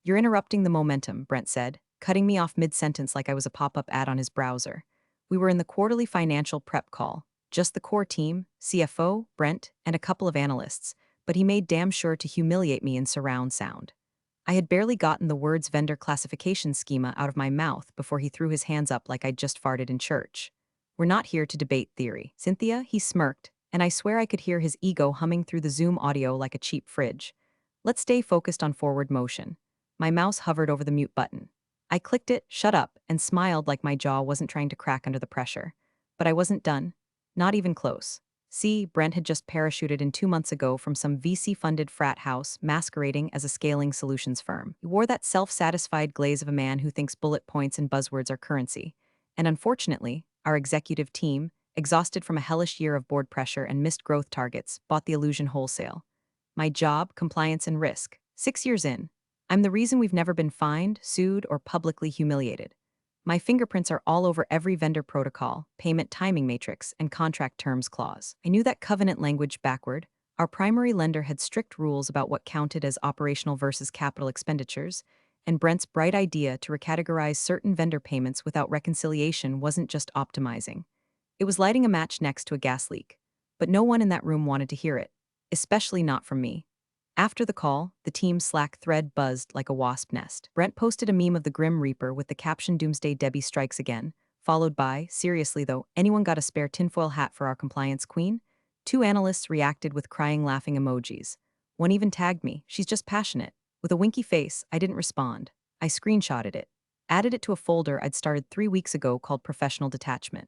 You're interrupting the momentum, Brent said, cutting me off mid-sentence like I was a pop-up ad on his browser. We were in the quarterly financial prep call, just the core team, CFO, Brent, and a couple of analysts, but he made damn sure to humiliate me in surround sound. I had barely gotten the words vendor classification schema out of my mouth before he threw his hands up like I'd just farted in church. We're not here to debate theory. Cynthia, he smirked, and I swear I could hear his ego humming through the Zoom audio like a cheap fridge. Let's stay focused on forward motion. My mouse hovered over the mute button. I clicked it, shut up, and smiled like my jaw wasn't trying to crack under the pressure. But I wasn't done. Not even close. See, Brent had just parachuted in 2 months ago from some VC-funded frat house masquerading as a scaling solutions firm. He wore that self-satisfied glaze of a man who thinks bullet points and buzzwords are currency. And unfortunately, our executive team, exhausted from a hellish year of board pressure and missed growth targets, bought the illusion wholesale. My job, compliance, and risk. 6 years in. I'm the reason we've never been fined, sued, or publicly humiliated. My fingerprints are all over every vendor protocol, payment timing matrix, and contract terms clause. I knew that covenant language backward. Our primary lender had strict rules about what counted as operational versus capital expenditures, and Brent's bright idea to recategorize certain vendor payments without reconciliation wasn't just optimizing. It was lighting a match next to a gas leak. But no one in that room wanted to hear it, especially not from me. After the call, the team's Slack thread buzzed like a wasp nest. Brent posted a meme of the Grim Reaper with the caption Doomsday Debbie strikes again, followed by, seriously though, anyone got a spare tinfoil hat for our compliance queen? Two analysts reacted with crying laughing emojis. One even tagged me, she's just passionate. With a winky face, I didn't respond. I screenshotted it. Added it to a folder I'd started 3 weeks ago called Professional Detachment.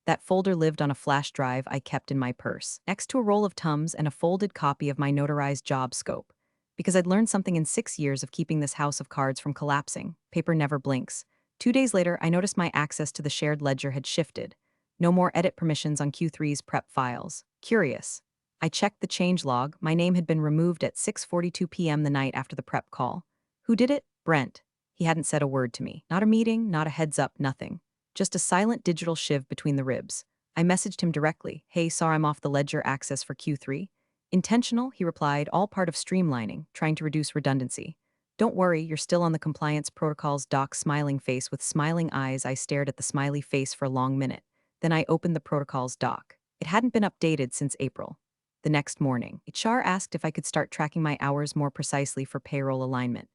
That folder lived on a flash drive I kept in my purse, next to a roll of Tums and a folded copy of my notarized job scope. Because I'd learned something in 6 years of keeping this house of cards from collapsing. Paper never blinks. 2 days later, I noticed my access to the shared ledger had shifted. No more edit permissions on Q3's prep files. Curious. I checked the change log. My name had been removed at 6:42 p.m. the night after the prep call. Who did it? Brent. He hadn't said a word to me. Not a meeting, not a heads up, nothing. Just a silent digital shiv between the ribs. I messaged him directly. Hey, saw I'm off the ledger access for Q3. Intentional, he replied, all part of streamlining, trying to reduce redundancy. Don't worry, you're still on the compliance protocols doc. Smiling face with smiling eyes. I stared at the smiley face for a long minute. Then I opened the protocols doc. It hadn't been updated since April. The next morning, HR asked if I could start tracking my hours more precisely for payroll alignment.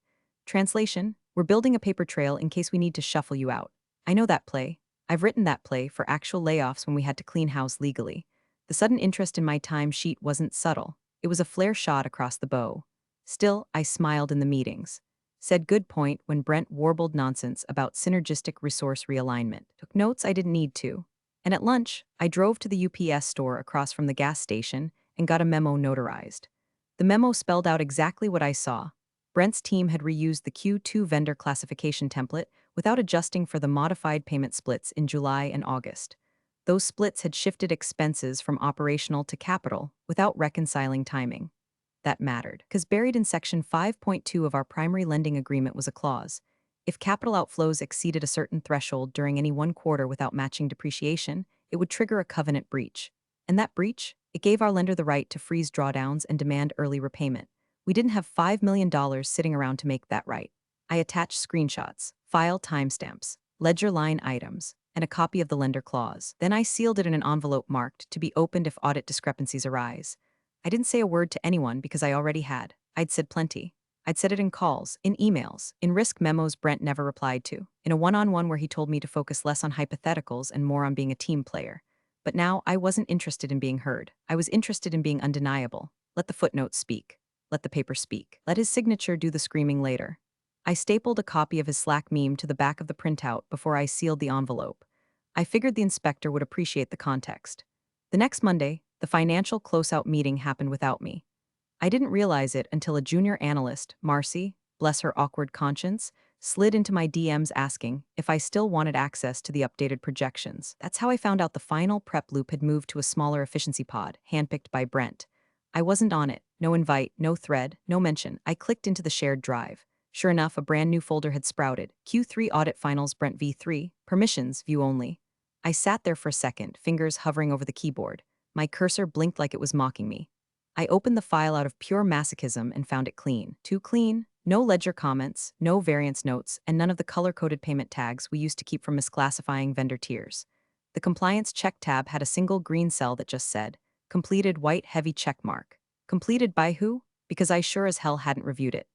Translation, we're building a paper trail in case we need to shuffle you out. I know that play. I've written that play for actual layoffs when we had to clean house legally. The sudden interest in my time sheet wasn't subtle. It was a flare shot across the bow. Still, I smiled in the meetings. Said good point when Brent warbled nonsense about synergistic resource realignment. Took notes I didn't need to. And at lunch, I drove to the UPS store across from the gas station and got a memo notarized. The memo spelled out exactly what I saw. Brent's team had reused the Q2 vendor classification template without adjusting for the modified payment splits in July and August. Those splits had shifted expenses from operational to capital without reconciling timing. That mattered, because buried in Section 5.2 of our primary lending agreement was a clause. If capital outflows exceeded a certain threshold during any one quarter without matching depreciation, it would trigger a covenant breach. And that breach, it gave our lender the right to freeze drawdowns and demand early repayment. We didn't have $5 million sitting around to make that right. I attached screenshots, file timestamps, ledger line items, and a copy of the lender clause. Then I sealed it in an envelope marked to be opened if audit discrepancies arise. I didn't say a word to anyone because I already had. I'd said plenty. I'd said it in calls, in emails, in risk memos Brent never replied to, in a one-on-one where he told me to focus less on hypotheticals and more on being a team player. But now I wasn't interested in being heard. I was interested in being undeniable. Let the footnotes speak. Let the paper speak. Let his signature do the screaming later. I stapled a copy of his Slack meme to the back of the printout before I sealed the envelope. I figured the inspector would appreciate the context. The next Monday, the financial closeout meeting happened without me. I didn't realize it until a junior analyst, Marcy, bless her awkward conscience, slid into my DMs asking if I still wanted access to the updated projections. That's how I found out the final prep loop had moved to a smaller efficiency pod, handpicked by Brent. I wasn't on it. No invite, no thread, no mention. I clicked into the shared drive. Sure enough, a brand new folder had sprouted. Q3 Audit Finals Brent V3, Permissions, View Only. I sat there for a second, fingers hovering over the keyboard. My cursor blinked like it was mocking me. I opened the file out of pure masochism and found it clean. Too clean, No ledger comments, no variance notes, and none of the color-coded payment tags we used to keep from misclassifying vendor tiers. The compliance check tab had a single green cell that just said, completed white heavy check mark. Completed by who? Because I sure as hell hadn't reviewed it.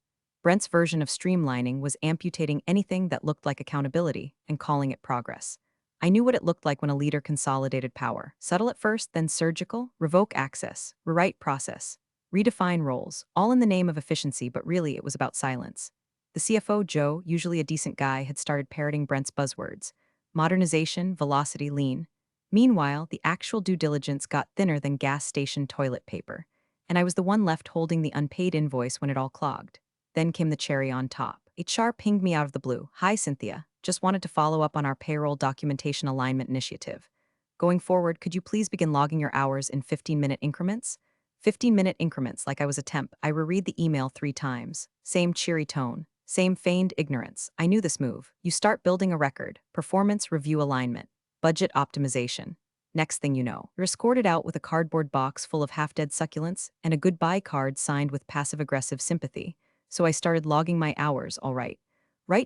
Brent's version of streamlining was amputating anything that looked like accountability and calling it progress. I knew what it looked like when a leader consolidated power. Subtle at first, then surgical, revoke access, rewrite process, redefine roles, all in the name of efficiency, but really it was about silence. The CFO, Joe, usually a decent guy, had started parroting Brent's buzzwords: modernization, velocity, lean. Meanwhile, the actual due diligence got thinner than gas station toilet paper, and I was the one left holding the unpaid invoice when it all clogged. Then came the cherry on top. HR pinged me out of the blue. "Hi, Cynthia. Just wanted to follow up on our payroll documentation alignment initiative. Going forward, could you please begin logging your hours in 15-minute increments?" 15-minute increments, like I was a temp. I reread the email 3 times. Same cheery tone. Same feigned ignorance. I knew this move. You start building a record. Performance review alignment. Budget optimization. Next thing you know, you're escorted out with a cardboard box full of half-dead succulents and a goodbye card signed with passive-aggressive sympathy. So I started logging my hours, all right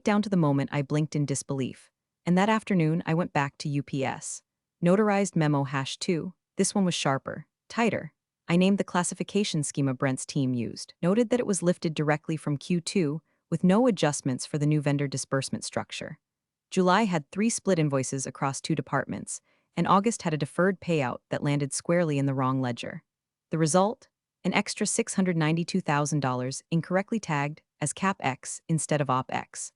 down to the moment I blinked in disbelief. And that afternoon, I went back to UPS. Notarized memo #2. This one was sharper, tighter. I named the classification schema Brent's team used, noted that it was lifted directly from Q2, with no adjustments for the new vendor disbursement structure. July had 3 split invoices across 2 departments, and August had a deferred payout that landed squarely in the wrong ledger. The result? An extra $692,000 incorrectly tagged as CapEx instead of OpEx.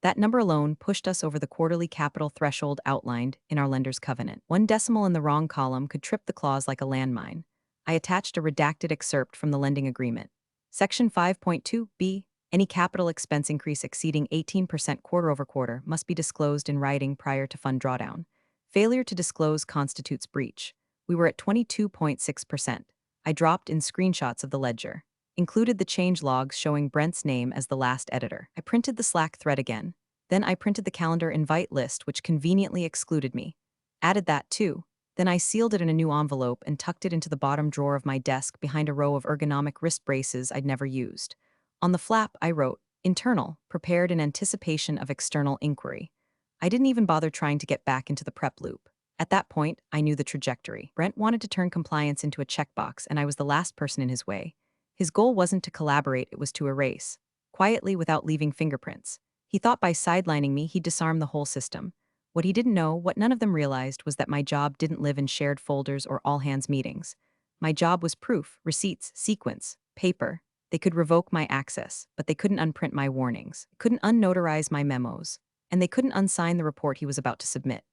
That number alone pushed us over the quarterly capital threshold outlined in our lender's covenant. One decimal in the wrong column could trip the clause like a landmine. I attached a redacted excerpt from the lending agreement. Section 5.2b, any capital expense increase exceeding 18% quarter-over-quarter must be disclosed in writing prior to fund drawdown. Failure to disclose constitutes breach. We were at 22.6%. I dropped in screenshots of the ledger. Included the change logs showing Brent's name as the last editor. I printed the Slack thread again. Then I printed the calendar invite list, which conveniently excluded me. Added that too. Then I sealed it in a new envelope and tucked it into the bottom drawer of my desk behind a row of ergonomic wrist braces I'd never used. On the flap, I wrote, "Internal, prepared in anticipation of external inquiry." I didn't even bother trying to get back into the prep loop. At that point, I knew the trajectory. Brent wanted to turn compliance into a checkbox, and I was the last person in his way. His goal wasn't to collaborate, it was to erase. Quietly, without leaving fingerprints. He thought by sidelining me, he'd disarm the whole system. What he didn't know, what none of them realized, was that my job didn't live in shared folders or all-hands meetings. My job was proof, receipts, sequence, paper. They could revoke my access, but they couldn't unprint my warnings, couldn't unnotarize my memos, and they couldn't unsign the report he was about to submit.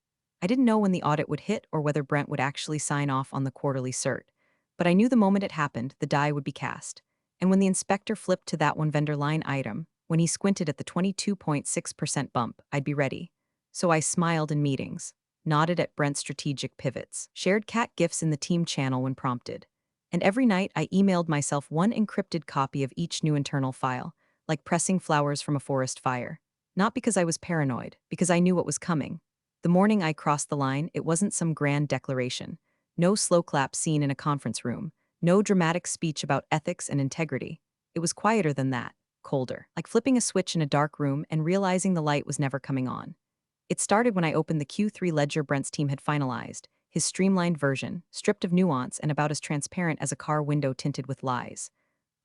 I didn't know when the audit would hit or whether Brent would actually sign off on the quarterly cert, but I knew the moment it happened, the die would be cast. And when the inspector flipped to that one vendor line item, when he squinted at the 22.6% bump, I'd be ready. So I smiled in meetings, nodded at Brent's strategic pivots, shared cat gifs in the team channel when prompted. And every night I emailed myself one encrypted copy of each new internal file, like pressing flowers from a forest fire. Not because I was paranoid, because I knew what was coming. The morning I crossed the line, it wasn't some grand declaration. No slow clap scene in a conference room. No dramatic speech about ethics and integrity. It was quieter than that, colder, like flipping a switch in a dark room and realizing the light was never coming on. It started when I opened the Q3 ledger Brent's team had finalized, his streamlined version, stripped of nuance and about as transparent as a car window tinted with lies.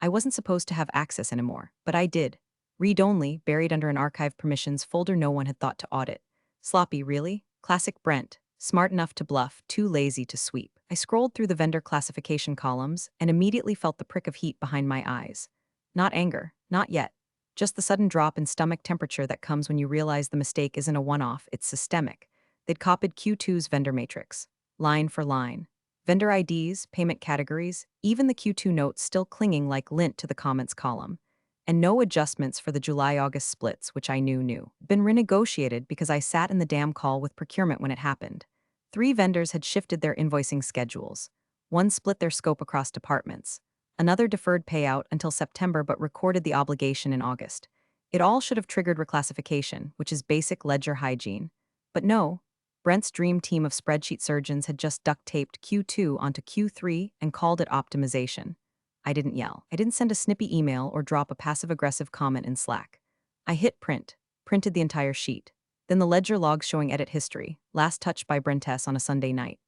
I wasn't supposed to have access anymore, but I did. Read-only, buried under an archive permissions folder no one had thought to audit. Sloppy, really? Classic Brent. Smart enough to bluff, too lazy to sweep. I scrolled through the vendor classification columns and immediately felt the prick of heat behind my eyes. Not anger, not yet. Just the sudden drop in stomach temperature that comes when you realize the mistake isn't a one-off, it's systemic. They'd copied Q2's vendor matrix, line for line. Vendor IDs, payment categories, even the Q2 notes still clinging like lint to the comments column. And no adjustments for the July-August splits, which I knew. Been renegotiated because I sat in the damn call with procurement when it happened. 3 vendors had shifted their invoicing schedules. One split their scope across departments. Another deferred payout until September but recorded the obligation in August. It all should have triggered reclassification, which is basic ledger hygiene. But no, Brent's dream team of spreadsheet surgeons had just duct-taped Q2 onto Q3 and called it optimization. I didn't yell. I didn't send a snippy email or drop a passive-aggressive comment in Slack. I hit print, printed the entire sheet. Then the ledger logs showing edit history, last touched by Brentess on a Sunday night.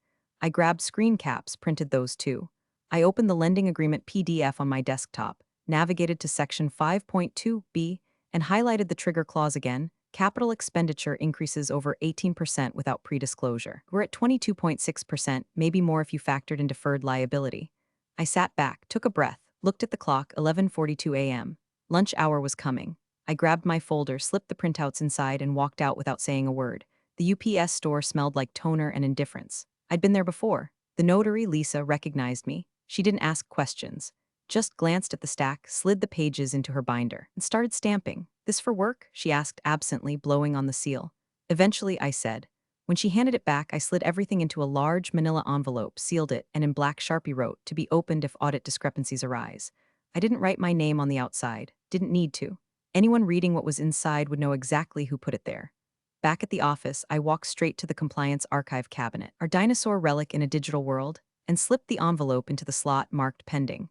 I grabbed screen caps, printed those too. I opened the lending agreement PDF on my desktop, navigated to section 5.2b, and highlighted the trigger clause again. Capital expenditure increases over 18% without pre-disclosure. We're at 22.6%, maybe more if you factored in deferred liability. I sat back, took a breath, looked at the clock, 11:42 a.m. Lunch hour was coming. I grabbed my folder, slipped the printouts inside, and walked out without saying a word. The UPS store smelled like toner and indifference. I'd been there before. The notary, Lisa, recognized me. She didn't ask questions, just glanced at the stack, slid the pages into her binder, and started stamping. "This for work?" she asked absently, blowing on the seal. Eventually, I said. When she handed it back, I slid everything into a large manila envelope, sealed it, and in black Sharpie wrote, "To be opened if audit discrepancies arise." I didn't write my name on the outside. Didn't need to. Anyone reading what was inside would know exactly who put it there. Back at the office, I walked straight to the compliance archive cabinet, our dinosaur relic in a digital world, and slipped the envelope into the slot marked pending.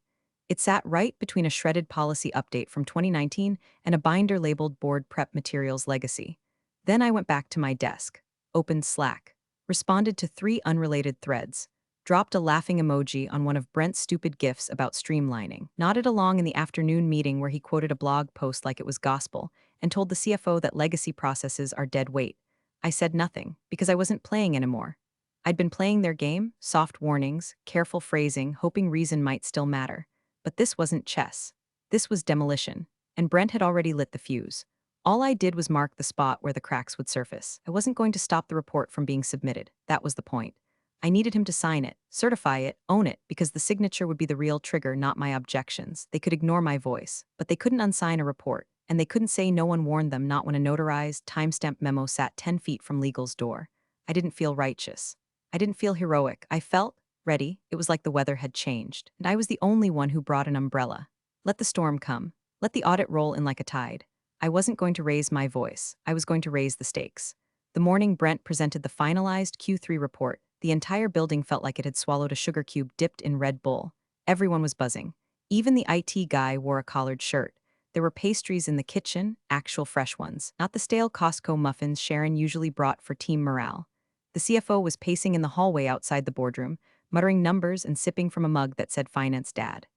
It sat right between a shredded policy update from 2019 and a binder labeled Board Prep Materials Legacy. Then I went back to my desk, opened Slack, responded to 3 unrelated threads, dropped a laughing emoji on one of Brent's stupid gifs about streamlining, nodded along in the afternoon meeting where he quoted a blog post like it was gospel, and told the CFO that legacy processes are dead weight. I said nothing, because I wasn't playing anymore. I'd been playing their game, soft warnings, careful phrasing, hoping reason might still matter. But this wasn't chess. This was demolition, and Brent had already lit the fuse. All I did was mark the spot where the cracks would surface. I wasn't going to stop the report from being submitted. That was the point. I needed him to sign it, certify it, own it, because the signature would be the real trigger, not my objections. They could ignore my voice, but they couldn't unsign a report, and they couldn't say no one warned them, not when a notarized, timestamped memo sat 10 feet from legal's door. I didn't feel righteous. I didn't feel heroic. I felt ready. It was like the weather had changed, and I was the only one who brought an umbrella. Let the storm come. Let the audit roll in like a tide. I wasn't going to raise my voice. I was going to raise the stakes. The morning Brent presented the finalized Q3 report, the entire building felt like it had swallowed a sugar cube dipped in Red Bull. Everyone was buzzing. Even the IT guy wore a collared shirt. There were pastries in the kitchen, actual fresh ones, not the stale Costco muffins Sharon usually brought for team morale. The CFO was pacing in the hallway outside the boardroom, muttering numbers and sipping from a mug that said Finance Dad.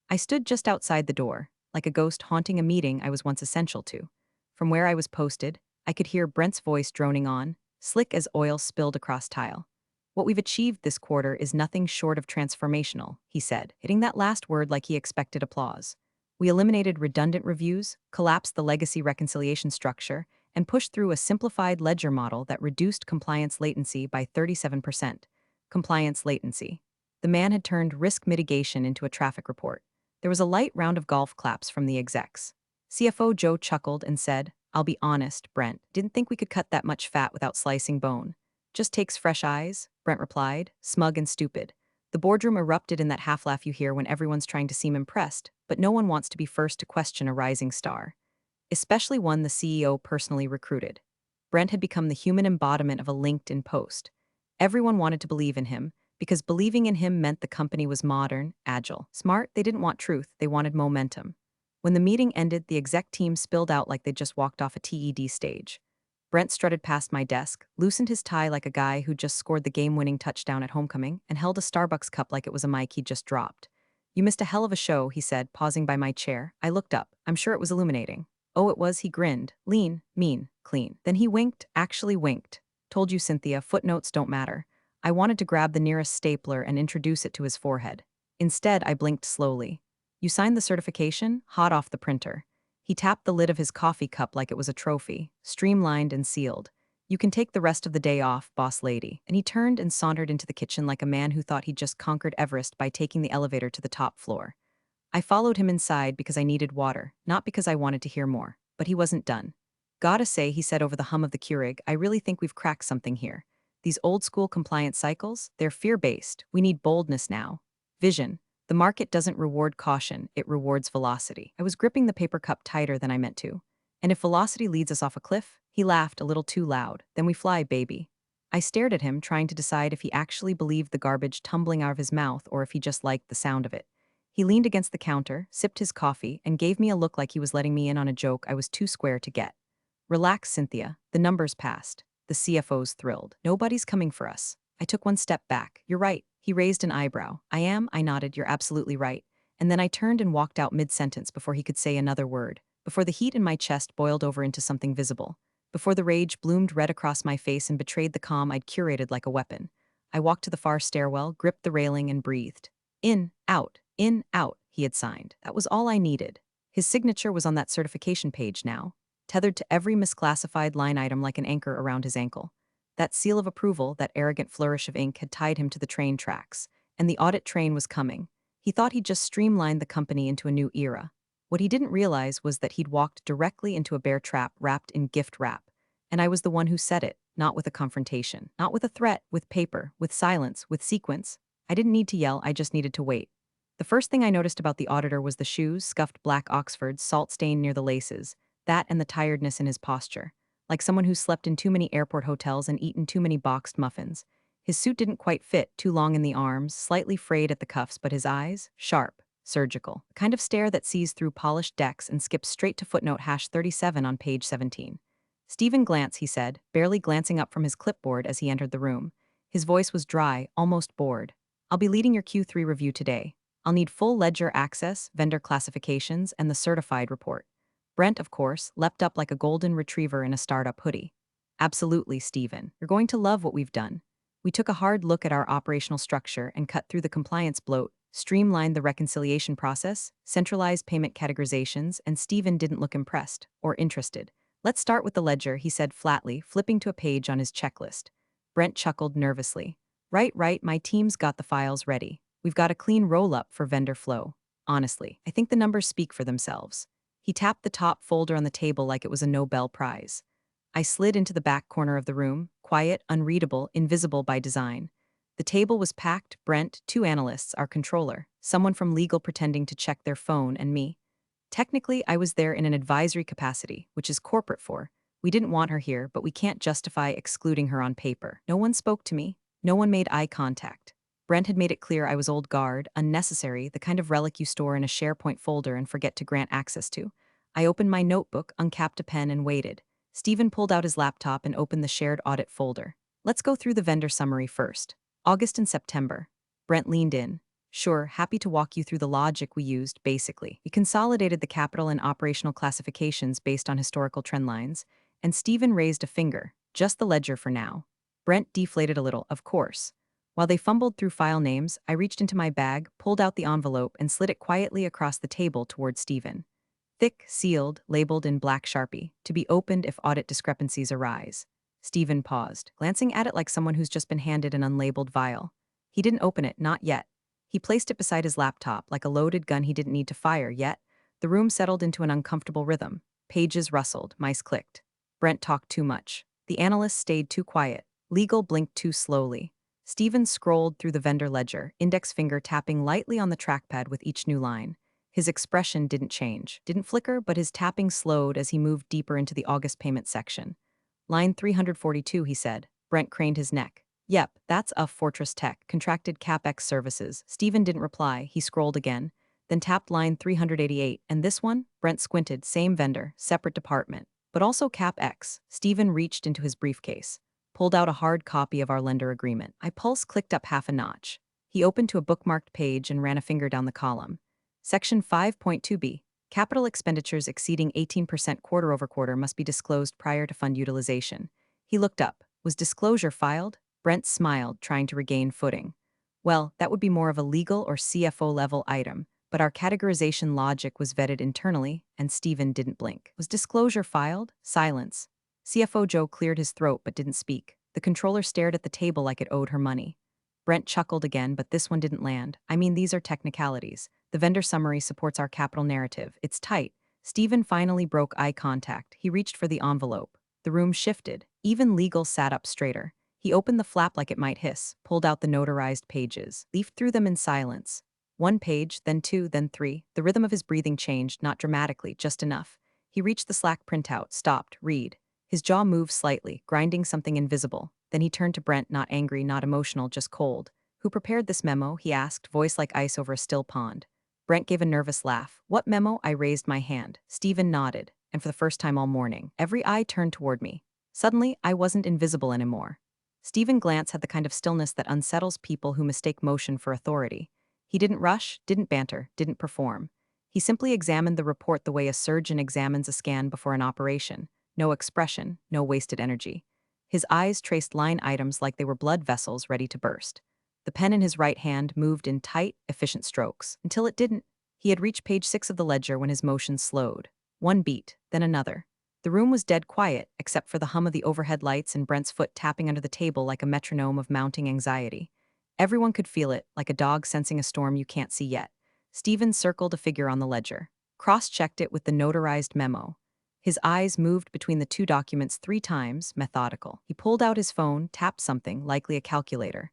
I stood just outside the door, like a ghost haunting a meeting I was once essential to. From where I was posted, I could hear Brent's voice droning on, slick as oil spilled across tile. "What we've achieved this quarter is nothing short of transformational," he said, hitting that last word like he expected applause. "We eliminated redundant reviews, collapsed the legacy reconciliation structure, and pushed through a simplified ledger model that reduced compliance latency by 37%. Compliance latency. The man had turned risk mitigation into a traffic report. There was a light round of golf claps from the execs. CFO Joe chuckled and said, "I'll be honest, Brent, didn't think we could cut that much fat without slicing bone." "Just takes fresh eyes," Brent replied, smug and stupid. The boardroom erupted in that half-laugh you hear when everyone's trying to seem impressed, but no one wants to be first to question a rising star. Especially one the CEO personally recruited. Brent had become the human embodiment of a LinkedIn post. Everyone wanted to believe in him, because believing in him meant the company was modern, agile, smart. They didn't want truth, they wanted momentum. When the meeting ended, the exec team spilled out like they'd just walked off a TED stage. Brent strutted past my desk, loosened his tie like a guy who just scored the game-winning touchdown at homecoming, and held a Starbucks cup like it was a mic he'd just dropped. "You missed a hell of a show," he said, pausing by my chair. I looked up. I'm sure it was illuminating. "Oh, it was," he grinned. "Lean, mean, clean." Then he winked, actually winked. "Told you, Cynthia, footnotes don't matter." I wanted to grab the nearest stapler and introduce it to his forehead. Instead, I blinked slowly. "You signed the certification?" Hot off the printer. He tapped the lid of his coffee cup like it was a trophy, streamlined and sealed. "You can take the rest of the day off, boss lady." And he turned and sauntered into the kitchen like a man who thought he'd just conquered Everest by taking the elevator to the top floor. I followed him inside because I needed water, not because I wanted to hear more. But he wasn't done. "Gotta say," he said over the hum of the Keurig, "I really think we've cracked something here. These old-school compliance cycles, they're fear-based. We need boldness now. Vision. The market doesn't reward caution, it rewards velocity." I was gripping the paper cup tighter than I meant to. "And if velocity leads us off a cliff?" He laughed a little too loud. "Then we fly, baby." I stared at him, trying to decide if he actually believed the garbage tumbling out of his mouth or if he just liked the sound of it. He leaned against the counter, sipped his coffee, and gave me a look like he was letting me in on a joke I was too square to get. Relax, Cynthia. The numbers passed. The CFO's thrilled. Nobody's coming for us. I took one step back. You're right. He raised an eyebrow. I am, I nodded. You're absolutely right. And then I turned and walked out mid-sentence before he could say another word, before the heat in my chest boiled over into something visible, before the rage bloomed red across my face and betrayed the calm I'd curated like a weapon. I walked to the far stairwell, gripped the railing, and breathed. In, out, he had signed. That was all I needed. His signature was on that certification page now, tethered to every misclassified line item like an anchor around his ankle. That seal of approval, that arrogant flourish of ink had tied him to the train tracks, and the audit train was coming. He thought he'd just streamlined the company into a new era. What he didn't realize was that he'd walked directly into a bear trap wrapped in gift wrap, and I was the one who set it, not with a confrontation, not with a threat, with paper, with silence, with sequence. I didn't need to yell, I just needed to wait. The first thing I noticed about the auditor was the shoes, scuffed black Oxfords, salt-stained near the laces, that and the tiredness in his posture, like someone who slept in too many airport hotels and eaten too many boxed muffins. His suit didn't quite fit, too long in the arms, slightly frayed at the cuffs, but his eyes, sharp, surgical, the kind of stare that sees through polished decks and skips straight to footnote #37 on page 17. Stephen glance, he said, barely glancing up from his clipboard as he entered the room. His voice was dry, almost bored. I'll be leading your Q3 review today. I'll need full ledger access, vendor classifications, and the certified report. Brent, of course, leapt up like a golden retriever in a startup hoodie. Absolutely, Stephen. You're going to love what we've done. We took a hard look at our operational structure and cut through the compliance bloat, streamlined the reconciliation process, centralized payment categorizations, and Stephen didn't look impressed or interested. Let's start with the ledger, he said flatly, flipping to a page on his checklist. Brent chuckled nervously. Right, my team's got the files ready. We've got a clean roll-up for vendor flow. Honestly, I think the numbers speak for themselves. He tapped the top folder on the table like it was a Nobel Prize. I slid into the back corner of the room, quiet, unreadable, invisible by design. The table was packed. Brent, two analysts, our controller, someone from legal pretending to check their phone, and me. Technically, I was there in an advisory capacity, which is corporate for. We didn't want her here, but we can't justify excluding her on paper. No one spoke to me. No one made eye contact. Brent had made it clear I was old guard, unnecessary, the kind of relic you store in a SharePoint folder and forget to grant access to. I opened my notebook, uncapped a pen, and waited. Stephen pulled out his laptop and opened the shared audit folder. Let's go through the vendor summary first. August and September. Brent leaned in. Sure, happy to walk you through the logic we used, basically. We consolidated the capital and operational classifications based on historical trend lines, and Stephen raised a finger. Just the ledger for now. Brent deflated a little, of course. While they fumbled through file names, I reached into my bag, pulled out the envelope, and slid it quietly across the table toward Stephen. Thick, sealed, labeled in black Sharpie, to be opened if audit discrepancies arise. Stephen paused, glancing at it like someone who's just been handed an unlabeled vial. He didn't open it, not yet. He placed it beside his laptop, like a loaded gun he didn't need to fire yet. The room settled into an uncomfortable rhythm. Pages rustled, mice clicked. Brent talked too much. The analyst stayed too quiet. Legal blinked too slowly. Stephen scrolled through the vendor ledger, index finger tapping lightly on the trackpad with each new line. His expression didn't change, didn't flicker, but his tapping slowed as he moved deeper into the August payment section. Line 342, he said. Brent craned his neck. Yep, that's a Fortress Tech, contracted CapEx services. Stephen didn't reply. He scrolled again, then tapped line 388. And this one? Brent squinted. Same vendor, separate department, but also CapEx. Stephen reached into his briefcase, pulled out a hard copy of our lender agreement. My pulse clicked up half a notch. He opened to a bookmarked page and ran a finger down the column. Section 5.2b. Capital expenditures exceeding 18% quarter-over-quarter must be disclosed prior to fund utilization. He looked up. Was disclosure filed? Brent smiled, trying to regain footing. Well, that would be more of a legal or CFO-level item, but our categorization logic was vetted internally, and Stephen didn't blink. Was disclosure filed? Silence. CFO Joe cleared his throat but didn't speak. The controller stared at the table like it owed her money. Brent chuckled again, but this one didn't land. I mean, these are technicalities. The vendor summary supports our capital narrative. It's tight. Stephen finally broke eye contact. He reached for the envelope. The room shifted. Even legal sat up straighter. He opened the flap like it might hiss, pulled out the notarized pages, leafed through them in silence. One page, then two, then three. The rhythm of his breathing changed, not dramatically, just enough. He reached the Slack printout, stopped, read. His jaw moved slightly, grinding something invisible. Then he turned to Brent, not angry, not emotional, just cold. Who prepared this memo? He asked, voice like ice over a still pond. Brent gave a nervous laugh. What memo? I raised my hand. Stephen nodded, and for the first time all morning, every eye turned toward me. Suddenly, I wasn't invisible anymore. Stephen's glance had the kind of stillness that unsettles people who mistake motion for authority. He didn't rush, didn't banter, didn't perform. He simply examined the report the way a surgeon examines a scan before an operation. No expression, no wasted energy. His eyes traced line items like they were blood vessels ready to burst. The pen in his right hand moved in tight, efficient strokes, until it didn't. He had reached page 6 of the ledger when his motion slowed. One beat, then another. The room was dead quiet, except for the hum of the overhead lights and Brent's foot tapping under the table like a metronome of mounting anxiety. Everyone could feel it, like a dog sensing a storm you can't see yet. Stephen circled a figure on the ledger, cross-checked it with the notarized memo. His eyes moved between the two documents 3 times, methodical. He pulled out his phone, tapped something, likely a calculator.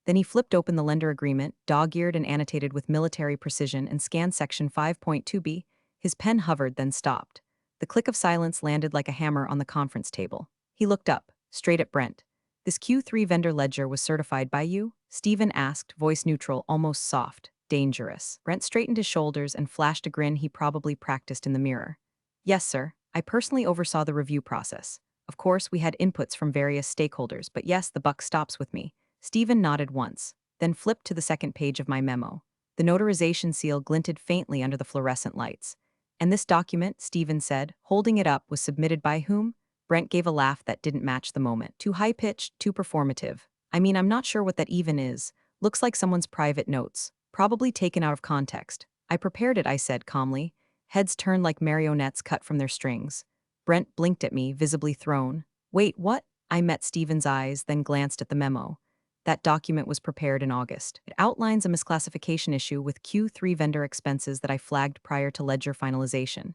Then he flipped open the lender agreement, dog-eared and annotated with military precision, and scanned section 5.2b. His pen hovered, then stopped. The click of silence landed like a hammer on the conference table. He looked up, straight at Brent. This Q3 vendor ledger was certified by you? Stephen asked, voice neutral, almost soft. Dangerous. Brent straightened his shoulders and flashed a grin he probably practiced in the mirror. Yes, sir. I personally oversaw the review process. Of course, we had inputs from various stakeholders, but yes, the buck stops with me. Stephen nodded once, then flipped to the second page of my memo. The notarization seal glinted faintly under the fluorescent lights. And this document, Stephen said, holding it up, was submitted by whom? Brent gave a laugh that didn't match the moment. Too high-pitched, too performative. I mean, I'm not sure what that even is. Looks like someone's private notes, probably taken out of context. I prepared it, I said calmly. Heads turned like marionettes cut from their strings. Brent blinked at me, visibly thrown. Wait, what? I met Stephen's eyes, then glanced at the memo. That document was prepared in August. It outlines a misclassification issue with Q3 vendor expenses that I flagged prior to ledger finalization.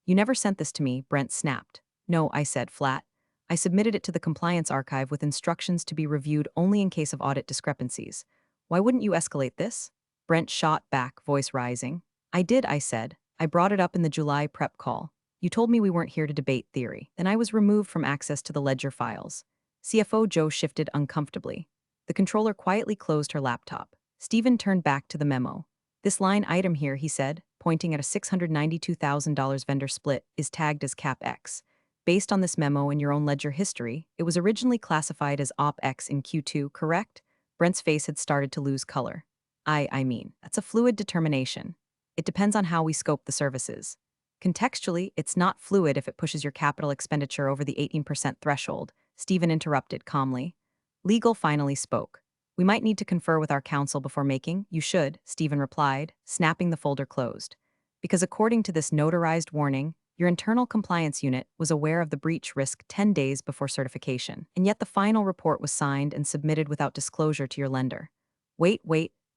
You never sent this to me, Brent snapped. No, I said flat. I submitted it to the compliance archive with instructions to be reviewed only in case of audit discrepancies. Why wouldn't you escalate this? Brent shot back, voice rising. I did, I said. I brought it up in the July prep call. You told me we weren't here to debate theory. Then I was removed from access to the ledger files. CFO Joe shifted uncomfortably. The controller quietly closed her laptop. Stephen turned back to the memo. This line item here, he said, pointing at a $692,000 vendor split, is tagged as CapEx. Based on this memo and your own ledger history, it was originally classified as OpEx in Q2, correct? Brent's face had started to lose color. I mean, that's a fluid determination. It depends on how we scope the services. Contextually, it's not fluid if it pushes your capital expenditure over the 18% threshold, Stephen interrupted calmly. Legal finally spoke. We might need to confer with our counsel before making. You should, Stephen replied, snapping the folder closed. Because according to this notarized warning, your internal compliance unit was aware of the breach risk 10 days before certification, and yet the final report was signed and submitted without disclosure to your lender. Wait,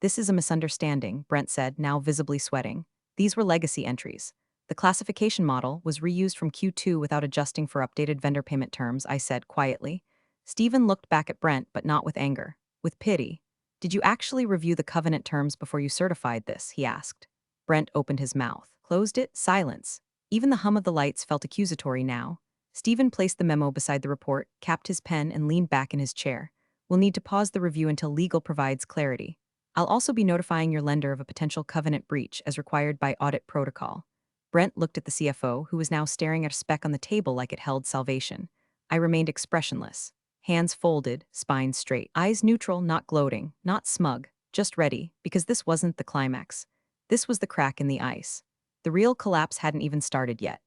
this is a misunderstanding, Brent said, now visibly sweating. These were legacy entries. The classification model was reused from Q2 without adjusting for updated vendor payment terms, I said quietly. Stephen looked back at Brent, but not with anger, with pity. Did you actually review the covenant terms before you certified this? He asked. Brent opened his mouth, closed it, silence. Even the hum of the lights felt accusatory now. Stephen placed the memo beside the report, capped his pen, and leaned back in his chair. We'll need to pause the review until legal provides clarity. I'll also be notifying your lender of a potential covenant breach as required by audit protocol. Brent looked at the CFO, who was now staring at a speck on the table like it held salvation. I remained expressionless. Hands folded, spine straight. Eyes neutral, not gloating, not smug, just ready, because this wasn't the climax. This was the crack in the ice. The real collapse hadn't even started yet.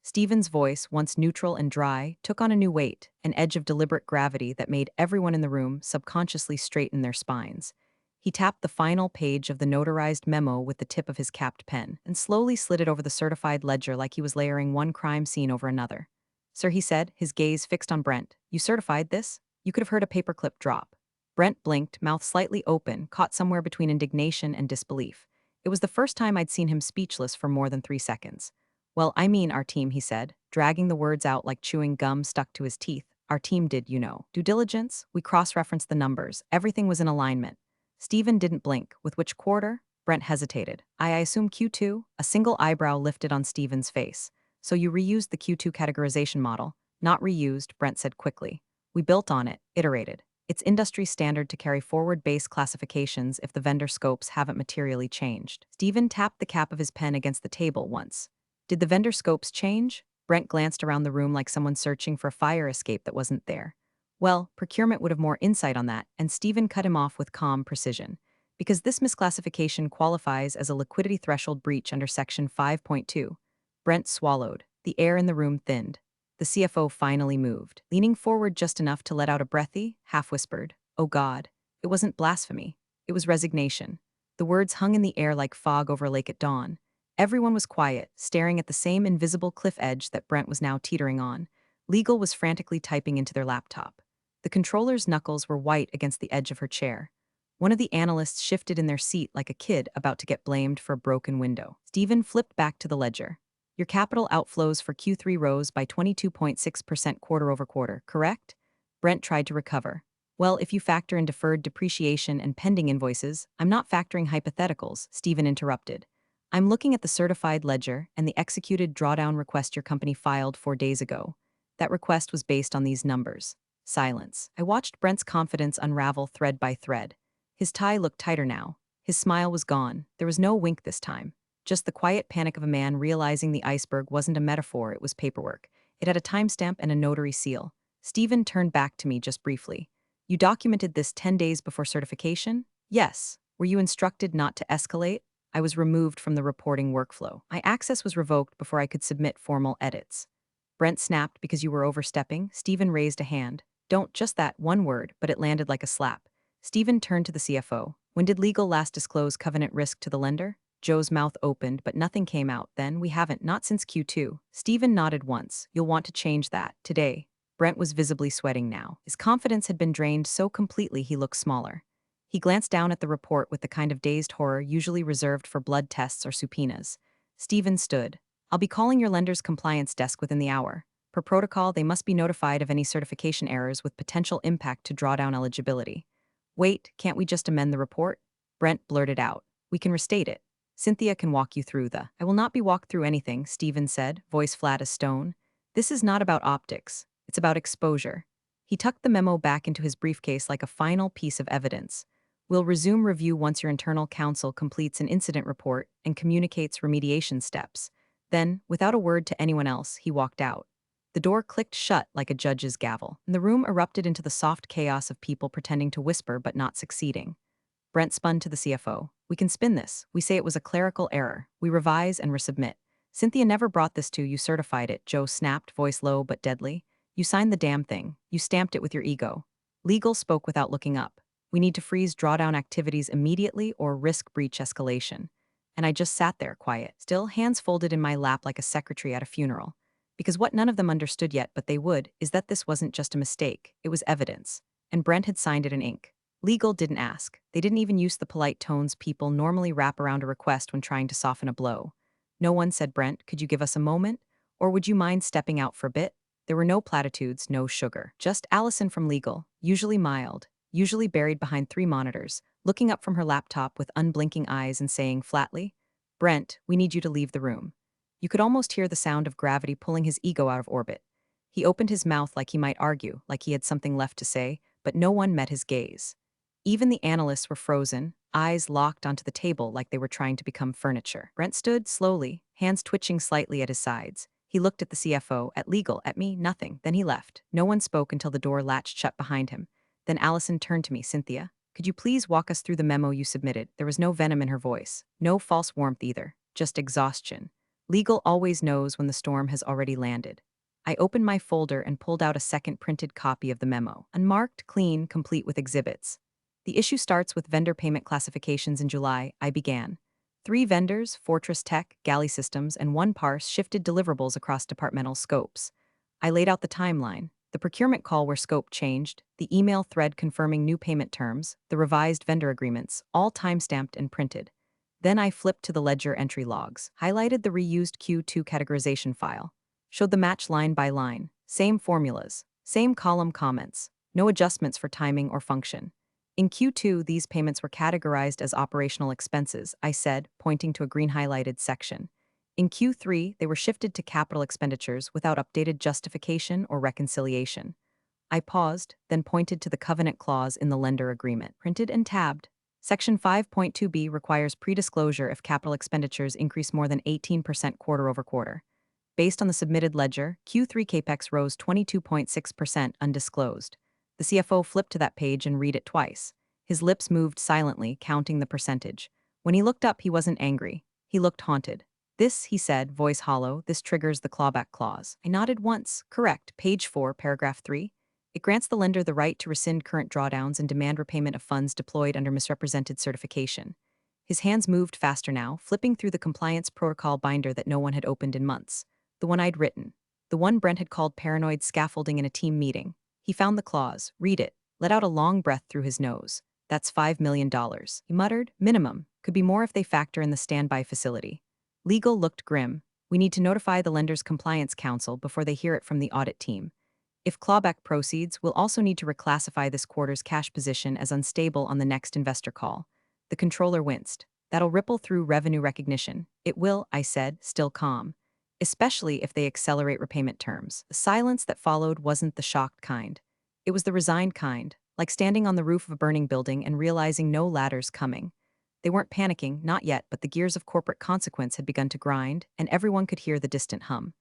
Stephen's voice, once neutral and dry, took on a new weight, an edge of deliberate gravity that made everyone in the room subconsciously straighten their spines. He tapped the final page of the notarized memo with the tip of his capped pen and slowly slid it over the certified ledger like he was layering one crime scene over another. Sir, he said, his gaze fixed on Brent. You certified this? You could have heard a paperclip drop. Brent blinked, mouth slightly open, caught somewhere between indignation and disbelief. It was the first time I'd seen him speechless for more than 3 seconds. Well, I mean our team, he said, dragging the words out like chewing gum stuck to his teeth. Our team did, you know. Due diligence, we cross-referenced the numbers. Everything was in alignment. Stephen didn't blink. With which quarter? Brent hesitated. I assume Q2? A single eyebrow lifted on Stephen's face. So you reused the Q2 categorization model. Not reused, Brent said quickly. We built on it, iterated. It's industry standard to carry forward-based classifications if the vendor scopes haven't materially changed. Stephen tapped the cap of his pen against the table once. Did the vendor scopes change? Brent glanced around the room like someone searching for a fire escape that wasn't there. Well, procurement would have more insight on that, and Stephen cut him off with calm precision. Because this misclassification qualifies as a liquidity threshold breach under Section 5.2. Brent swallowed. The air in the room thinned. The CFO finally moved, leaning forward just enough to let out a breathy, half-whispered, "Oh God." It wasn't blasphemy. It was resignation. The words hung in the air like fog over a lake at dawn. Everyone was quiet, staring at the same invisible cliff edge that Brent was now teetering on. Legal was frantically typing into their laptop. The controller's knuckles were white against the edge of her chair. One of the analysts shifted in their seat like a kid about to get blamed for a broken window. Stephen flipped back to the ledger. Your capital outflows for Q3 rose by 22.6% quarter over quarter, correct? Brent tried to recover. Well, if you factor in deferred depreciation and pending invoices, I'm not factoring hypotheticals, Stephen interrupted. I'm looking at the certified ledger and the executed drawdown request your company filed 4 days ago. That request was based on these numbers. Silence. I watched Brent's confidence unravel thread by thread. His tie looked tighter now. His smile was gone. There was no wink this time. Just the quiet panic of a man realizing the iceberg wasn't a metaphor, it was paperwork. It had a timestamp and a notary seal. Stephen turned back to me just briefly. You documented this 10 days before certification? Yes. Were you instructed not to escalate? I was removed from the reporting workflow. My access was revoked before I could submit formal edits. Brent snapped because you were overstepping. Stephen raised a hand. Don't just that one word, but it landed like a slap. Stephen turned to the CFO. When did legal last disclose covenant risk to the lender? Joe's mouth opened, but nothing came out. Then, we haven't, not since Q2. Stephen nodded once. You'll want to change that, today. Brent was visibly sweating now. His confidence had been drained so completely he looked smaller. He glanced down at the report with the kind of dazed horror usually reserved for blood tests or subpoenas. Stephen stood. I'll be calling your lender's compliance desk within the hour. Per protocol, they must be notified of any certification errors with potential impact to drawdown eligibility. Wait, can't we just amend the report? Brent blurted out. We can restate it. Cynthia can walk you through the. I will not be walked through anything, Stephen said, voice flat as stone. This is not about optics. It's about exposure. He tucked the memo back into his briefcase like a final piece of evidence. We'll resume review once your internal counsel completes an incident report and communicates remediation steps. Then, without a word to anyone else, he walked out. The door clicked shut like a judge's gavel, and the room erupted into the soft chaos of people pretending to whisper but not succeeding. Brent spun to the CFO. We can spin this. We say it was a clerical error. We revise and resubmit. Cynthia never brought this to you, certified it, Joe snapped, voice low but deadly. You signed the damn thing. You stamped it with your ego. Legal spoke without looking up. We need to freeze drawdown activities immediately or risk breach escalation. And I just sat there, quiet, still hands folded in my lap like a secretary at a funeral. Because what none of them understood yet, but they would, is that this wasn't just a mistake. It was evidence. And Brent had signed it in ink. Legal didn't ask. They didn't even use the polite tones people normally wrap around a request when trying to soften a blow. No one said, Brent, could you give us a moment? Or would you mind stepping out for a bit? There were no platitudes, no sugar. Just Allison from legal, usually mild, usually buried behind 3 monitors, looking up from her laptop with unblinking eyes and saying flatly, Brent, we need you to leave the room. You could almost hear the sound of gravity pulling his ego out of orbit. He opened his mouth like he might argue, like he had something left to say, but no one met his gaze. Even the analysts were frozen, eyes locked onto the table like they were trying to become furniture. Brent stood slowly, hands twitching slightly at his sides. He looked at the CFO, at legal, at me, nothing. Then he left. No one spoke until the door latched shut behind him. Then Allison turned to me. Cynthia, could you please walk us through the memo you submitted? There was no venom in her voice. No false warmth either. Just exhaustion. Legal always knows when the storm has already landed. I opened my folder and pulled out a second printed copy of the memo. Unmarked, clean, complete with exhibits. The issue starts with vendor payment classifications in July, I began. 3 vendors, Fortress Tech, Galley Systems, and 1 parse shifted deliverables across departmental scopes. I laid out the timeline, the procurement call where scope changed, the email thread confirming new payment terms, the revised vendor agreements, all timestamped and printed. Then I flipped to the ledger entry logs, highlighted the reused Q2 categorization file, showed the match line by line, same formulas, same column comments, no adjustments for timing or function. In Q2, these payments were categorized as operational expenses, I said, pointing to a green highlighted section. In Q3, they were shifted to capital expenditures without updated justification or reconciliation. I paused, then pointed to the covenant clause in the lender agreement, printed and tabbed. Section 5.2b requires pre-disclosure if capital expenditures increase more than 18% quarter over quarter. Based on the submitted ledger, Q3 capex rose 22.6% undisclosed. The CFO flipped to that page and read it twice. His lips moved silently, counting the percentage. When he looked up, he wasn't angry. He looked haunted. This, he said, voice hollow, this triggers the clawback clause. I nodded once. Correct. Page 4, paragraph 3. It grants the lender the right to rescind current drawdowns and demand repayment of funds deployed under misrepresented certification. His hands moved faster now, flipping through the compliance protocol binder that no one had opened in months. The one I'd written. The one Brent had called paranoid scaffolding in a team meeting. He found the clause, read it, let out a long breath through his nose. That's $5 million. He muttered, minimum. Could be more if they factor in the standby facility. Legal looked grim. We need to notify the lender's compliance counsel before they hear it from the audit team. If clawback proceeds, we'll also need to reclassify this quarter's cash position as unstable on the next investor call. The controller winced. That'll ripple through revenue recognition. It will, I said, still calm. Especially if they accelerate repayment terms. The silence that followed wasn't the shocked kind. It was the resigned kind, like standing on the roof of a burning building and realizing no ladder's coming. They weren't panicking, not yet, but the gears of corporate consequence had begun to grind, and everyone could hear the distant hum.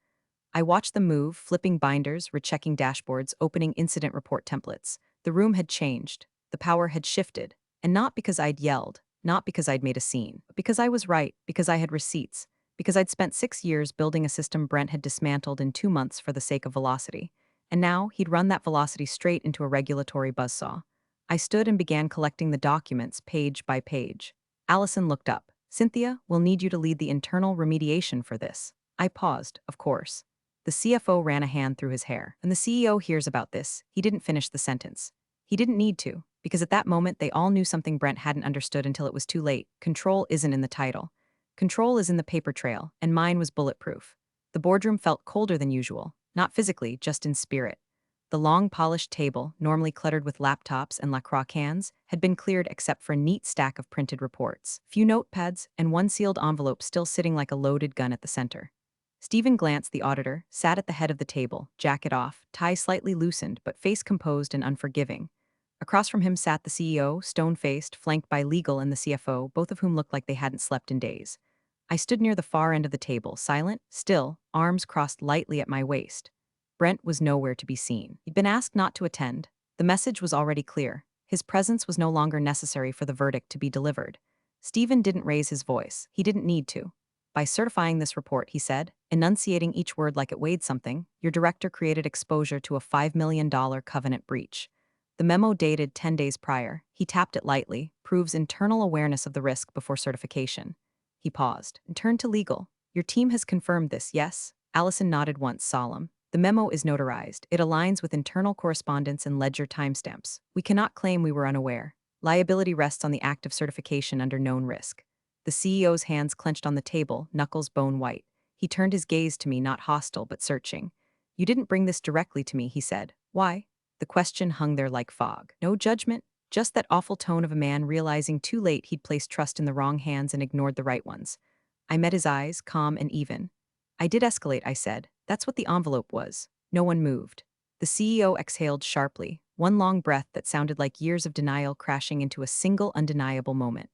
I watched them move, flipping binders, rechecking dashboards, opening incident report templates. The room had changed. The power had shifted. And not because I'd yelled, not because I'd made a scene, but because I was right, because I had receipts, because I'd spent 6 years building a system Brent had dismantled in 2 months for the sake of velocity. And now he'd run that velocity straight into a regulatory buzzsaw. I stood and began collecting the documents page by page. Allison looked up. Cynthia, we'll need you to lead the internal remediation for this. I paused, of course. The CFO ran a hand through his hair. And the CEO hears about this. He didn't finish the sentence. He didn't need to, because at that moment they all knew something Brent hadn't understood until it was too late. Control isn't in the title. Control is in the paper trail, and mine was bulletproof. The boardroom felt colder than usual, not physically, just in spirit. The long polished table, normally cluttered with laptops and LaCroix cans, had been cleared except for a neat stack of printed reports, few notepads, and one sealed envelope still sitting like a loaded gun at the center. Stephen Glantz, the auditor, sat at the head of the table, jacket off, tie slightly loosened, but face composed and unforgiving. Across from him sat the CEO, stone-faced, flanked by Legal and the CFO, both of whom looked like they hadn't slept in days. I stood near the far end of the table, silent, still, arms crossed lightly at my waist. Brent was nowhere to be seen. He'd been asked not to attend. The message was already clear. His presence was no longer necessary for the verdict to be delivered. Stephen didn't raise his voice. He didn't need to. By certifying this report, he said, enunciating each word like it weighed something, your director created exposure to a $5 million covenant breach. The memo dated 10 days prior, he tapped it lightly, proves internal awareness of the risk before certification. He paused and turned to Legal. Your team has confirmed this, yes? Allison nodded once, solemn. The memo is notarized. It aligns with internal correspondence and ledger timestamps. We cannot claim we were unaware. Liability rests on the act of certification under known risk. The CEO's hands clenched on the table, knuckles bone white. He turned his gaze to me, not hostile, but searching. You didn't bring this directly to me, he said. Why? The question hung there like fog. No judgment, just that awful tone of a man realizing too late he'd placed trust in the wrong hands and ignored the right ones. I met his eyes, calm and even. I did escalate, I said. That's what the envelope was. No one moved. The CEO exhaled sharply, one long breath that sounded like years of denial crashing into a single undeniable moment.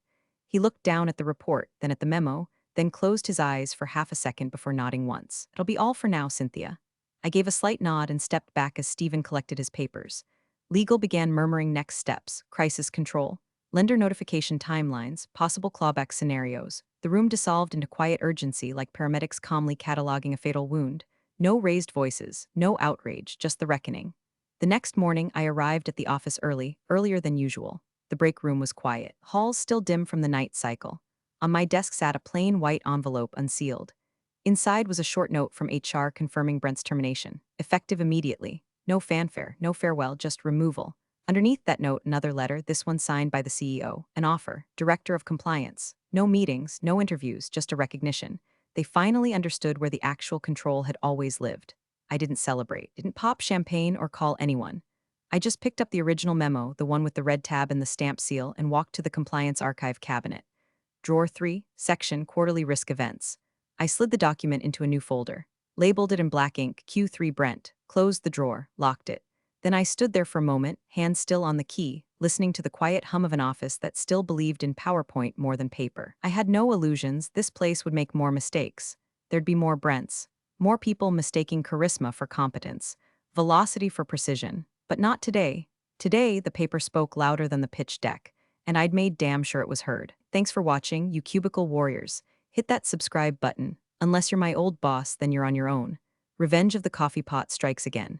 He looked down at the report, then at the memo, then closed his eyes for half a second before nodding once. It'll be all for now, Cynthia. I gave a slight nod and stepped back as Stephen collected his papers. Legal began murmuring next steps, crisis control, lender notification timelines, possible clawback scenarios. The room dissolved into quiet urgency like paramedics calmly cataloging a fatal wound. No raised voices, no outrage, just the reckoning. The next morning, I arrived at the office early, earlier than usual. The break room was quiet, halls still dim from the night cycle. On my desk sat a plain white envelope unsealed. Inside was a short note from HR confirming Brent's termination, effective immediately. No fanfare, no farewell, just removal. Underneath that note, another letter, this one signed by the CEO, an offer, Director of Compliance. No meetings, no interviews, just a recognition. They finally understood where the actual control had always lived. I didn't celebrate, didn't pop champagne or call anyone. I just picked up the original memo, the one with the red tab and the stamp seal, and walked to the compliance archive cabinet. Drawer 3, section Quarterly Risk Events. I slid the document into a new folder, labeled it in black ink, Q3 Brent, closed the drawer, locked it. Then I stood there for a moment, hands still on the key, listening to the quiet hum of an office that still believed in PowerPoint more than paper. I had no illusions this place would make more mistakes. There'd be more Brents, more people mistaking charisma for competence, velocity for precision. But not today. Today, the paper spoke louder than the pitch deck, and I'd made damn sure it was heard. Thanks for watching, you cubicle warriors. Hit that subscribe button. Unless you're my old boss, then you're on your own. Revenge of the coffee pot strikes again.